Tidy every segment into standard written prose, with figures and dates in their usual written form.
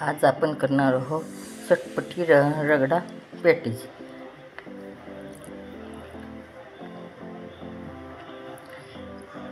आज आपण करणार आहोत चटपटी रगडा पॅटीस।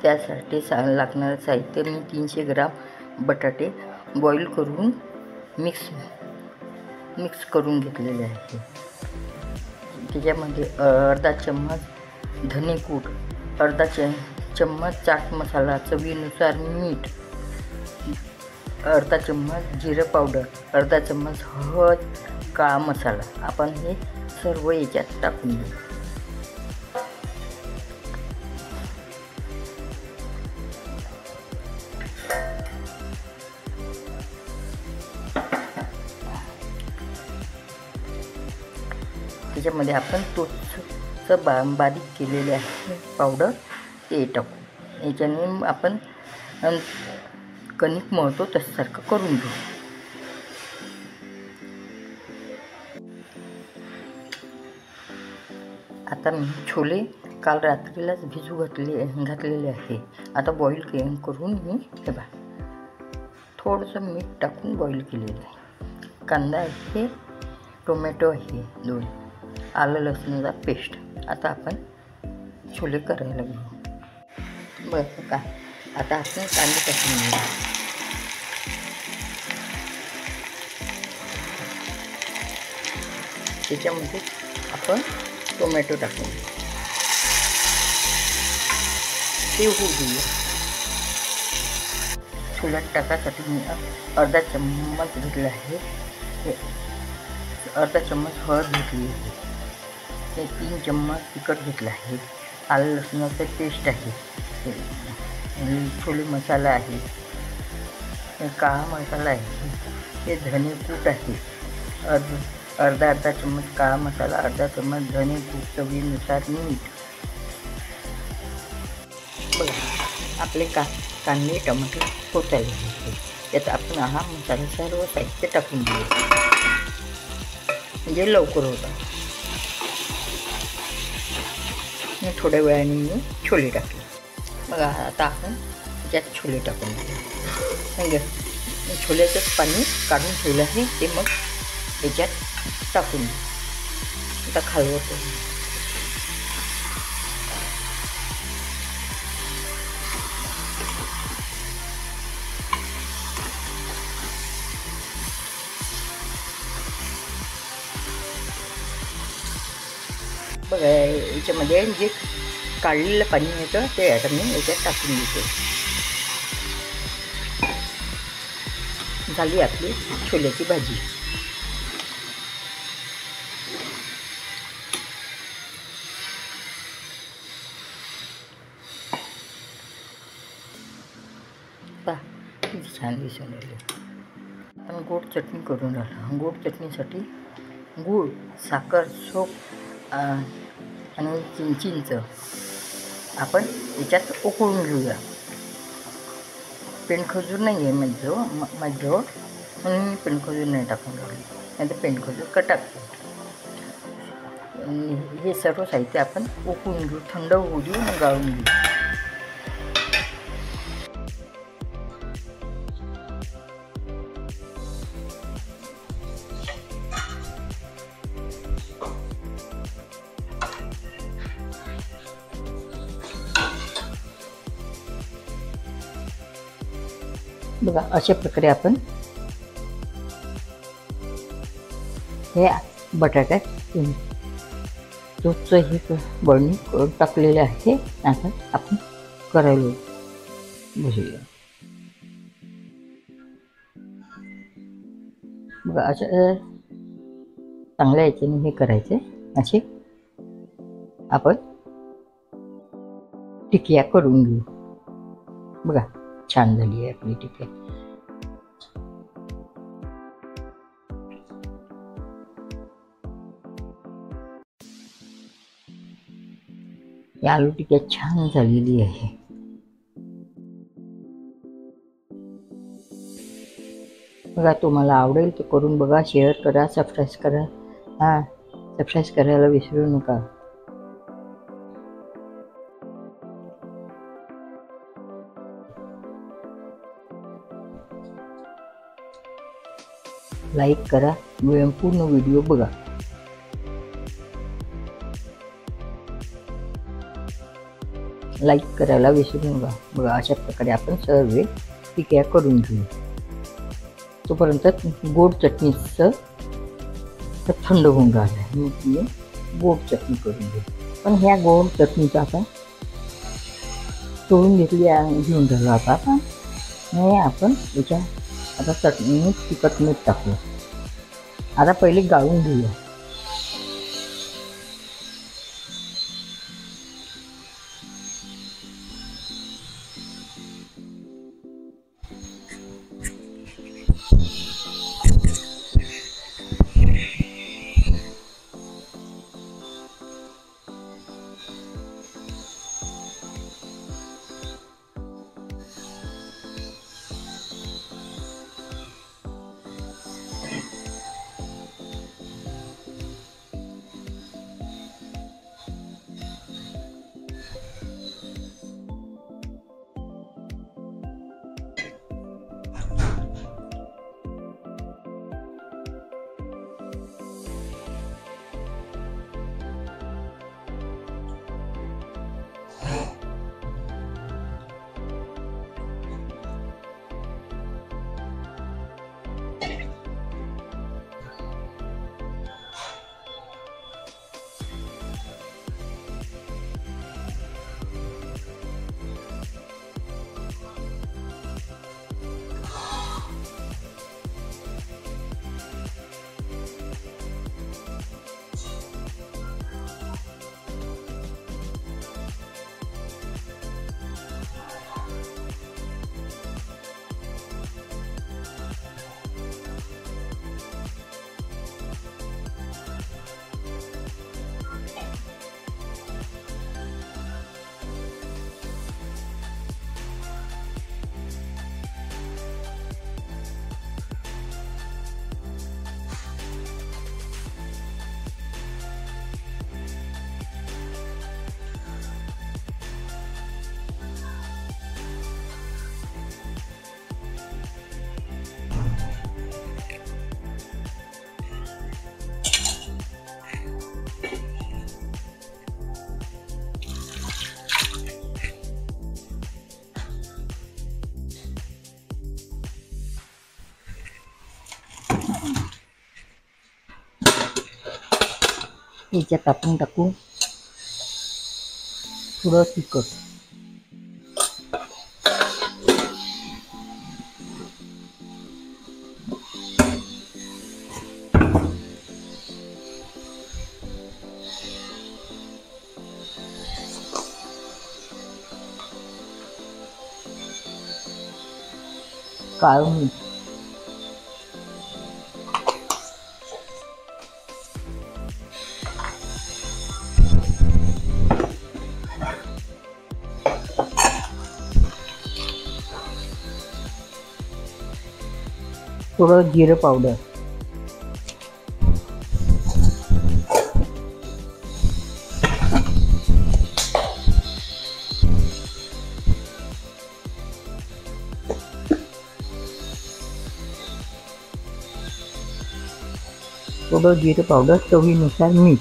त्यासाठी लागणारे साहित्य मी 300 ग्राम बटाटे बॉईल करून मिक्स करून घेतलेले आहे। त्याच्यामध्ये अर्धा चम्मच धनेकूट, अर्धा चम्मच चाट मसाला, चवीनुसार मीठ, अर्धा चम्मच जिरे पावडर, अर्धा चम्मच हळद, काळा मसाला। आपण हे सर्व याच्यात टाकून घेऊ। त्याच्यामध्ये आपण तूपचं बारीक केलेले आहे पावडर ते टाकू। याच्याने आपण कणिक मळतो तशासारखं करून घेऊ। आता मी छोले काल रात्रीलाच भिजू घातलेले आहे। आता बॉईल करून मी हे बघा थोडंसं मीठ टाकून बॉईल केलेलं आहे। कांदा आहे, टोमॅटो आहे 2, आलं लसूणचा पेस्ट। आता आपण छोले करायला घेऊ। बस का आता आपण कांदे टाकून घेऊ। त्याच्यामध्ये आपण टोमॅटो टाकून घेऊ, ते होऊ देऊ। छोल्यात टाकासाठी मी अर्धा चम्मच घेतला आहे, अर्धा चम्मच हळद घेतली आहे, 3 चम्मच तिखट घेतला आहे, आलं लसूणाचं पेस्ट आहे, छोले मसाला आहे, काळा मसाला आहे, हे धनेकूट आहे, अर्धा चम्मच काळा मसाला, अर्धा चम्मच धनेकूट, चवीनुसार मीठ। बघा आपले कांदे टमाटर होतायला आहे। त्यात आपण हा मसाला सर्व साहित्य टाकून घेऊ, म्हणजे लवकर होता। थोड्या वेळाने मी छोले टाकले। बघा आता आपण त्यात छोले टाकून घेऊ। छोल्याचं पाणी काढून ठेवलं आहे ते मग याच्यात टाकून घेऊ। आता खालवतो। बघा याच्यामध्ये जे काढलेलं पाणी येतं ते आता मी याच्यात टाकून देतो। झाली आपली छोल्याची भाजी। पहा किती छान दिसून राहिली। आपण गोड चटणी करून राहिलो। गोड चटणीसाठी गूळ, साखर, सोप आणि चिंच आपण याच्यात उकळून घेऊया। पेंडखजूर नाही आहे माझ्याजवळ, म्हणून मी पेंडखजूर नाही टाकून राहिली, नाही तर पेंडखजूर का टाकते। हे सर्व साहित्य आपण उकळून घेऊ, थंड होऊ देऊ, मग गाळून घेऊ। बघा अशा प्रकारे आपण हे बटाट्यात दूधचं हे बळणी टाकलेलं आहे। आता आपण करायला बसूया। बघा असं चांगल्या याच्याने हे करायचे। असे आपण टिकिया करून घेऊ। बघा छान झाली आहे आपली टिकिया। या आलू टिकिया छान झालेली आहे। बघा तुम्हाला आवडेल तर करून बघा, शेअर करा, सबस्क्राईब करा। सबस्क्राईब करायला विसरू नका। लाईक करा, पूर्ण व्हिडिओ बघा. लाईक करायला विसरू नका. बघा, अशा प्रकारे आपण सर्व टिक्या करून घेऊ. तोपर्यंत गोड चटणीचं थंड होऊन राहिलं. मी ती गोड चटणी करून घेऊ. पण ह्या गोड चटणीचा आता तोडून घेऊन राहिलो आता आपण. हे आपण याच्या आता चटणी तिखट मीठ टाकू. आता पहिले गाळून घेऊया. याच्यात आपण टाकू थोडं तिखट. काळं मीठ. थोडं जिरं पावडर. थोडं जिरं पावडर, चवीनुसार मीठ.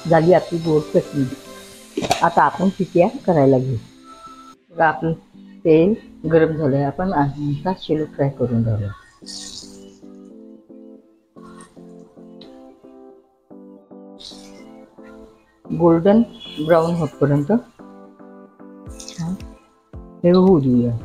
झाली आपली गोड चटणी. आता आपण टिक्या करायला घेऊ. बघा, आपलं तेल गरम झालंय. आपण आता शेलो फ्राय करून राहिलो. गोल्डन ब्राऊन होतपर्यंत छान हे होऊ देऊया.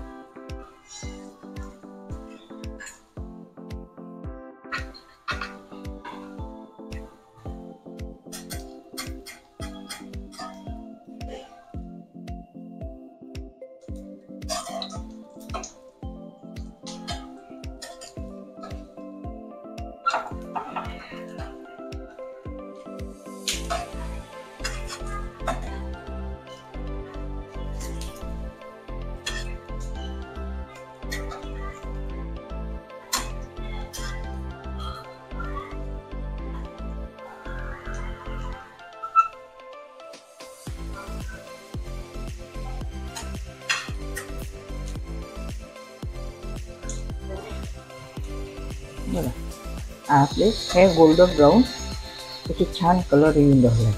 बघा आपले हे गोल्डन ब्राऊन त्याचे छान कलर येऊन राहिला.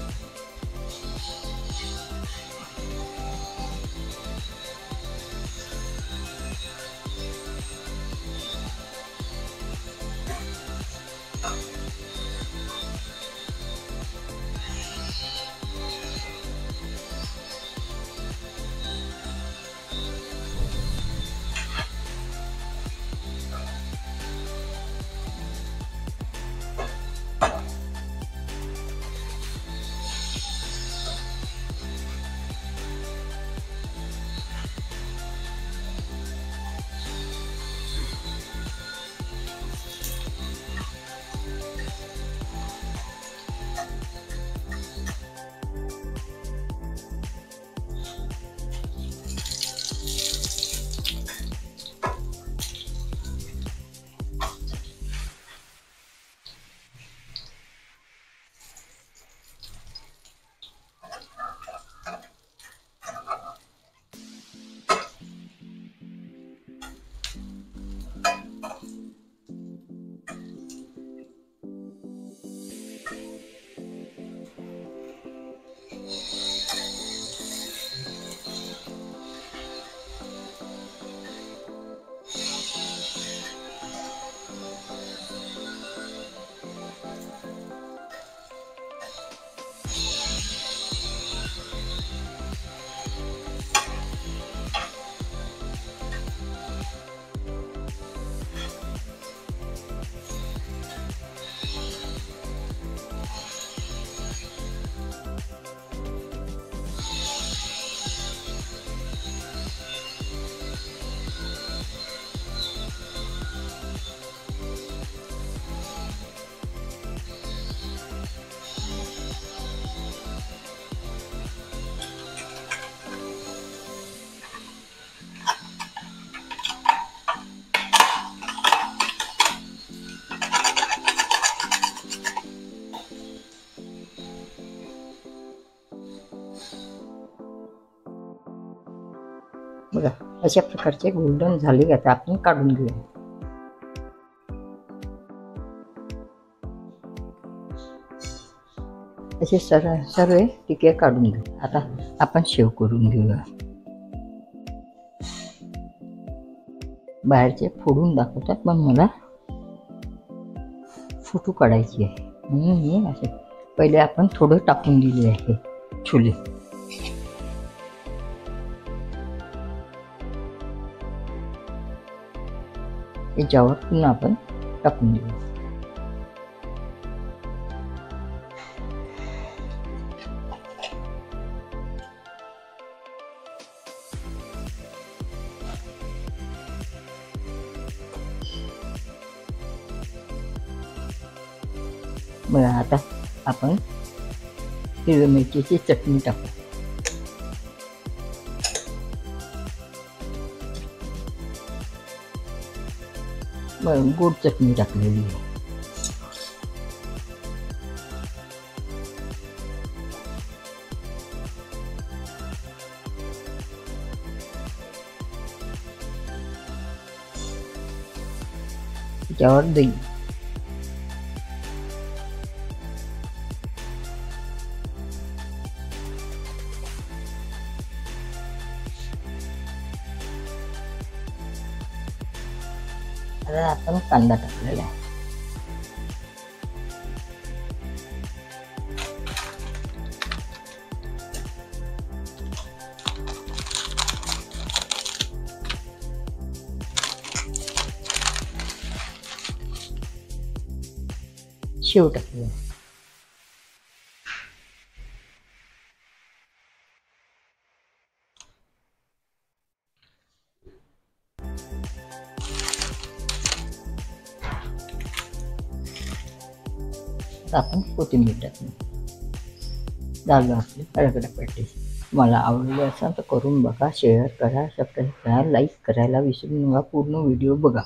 बघा अशा प्रकारचे गोल्डन झाले. आता आपण काढून घेऊया. असे सर्व टिके काढून घेऊ. आता आपण शेव करून घेऊया. बाहेरचे फोडून दाखवतात पण मला फोटो काढायची आहे म्हणून मी असे पहिले आपण थोडं टाकून दिले आहे छोले. याच्यावर पुन्हा आपण टाकून देऊ. बघा आता आपण हिरव्या मिरचीची चटणी टाकू. गोड चटणी टाकलेली आहे. त्याच्यावर दही. आता आपण कांदा टाकलेला आहे. शेव टाकूया. आपण कोथिंबीर टाकली. झालं आपली रगडा पॅटीस. मला आवडले असेल तर करून बघा, शेअर करा, सबस्क्राईब करा, लाईक करायला विसरू नका. पूर्ण व्हिडिओ बघा.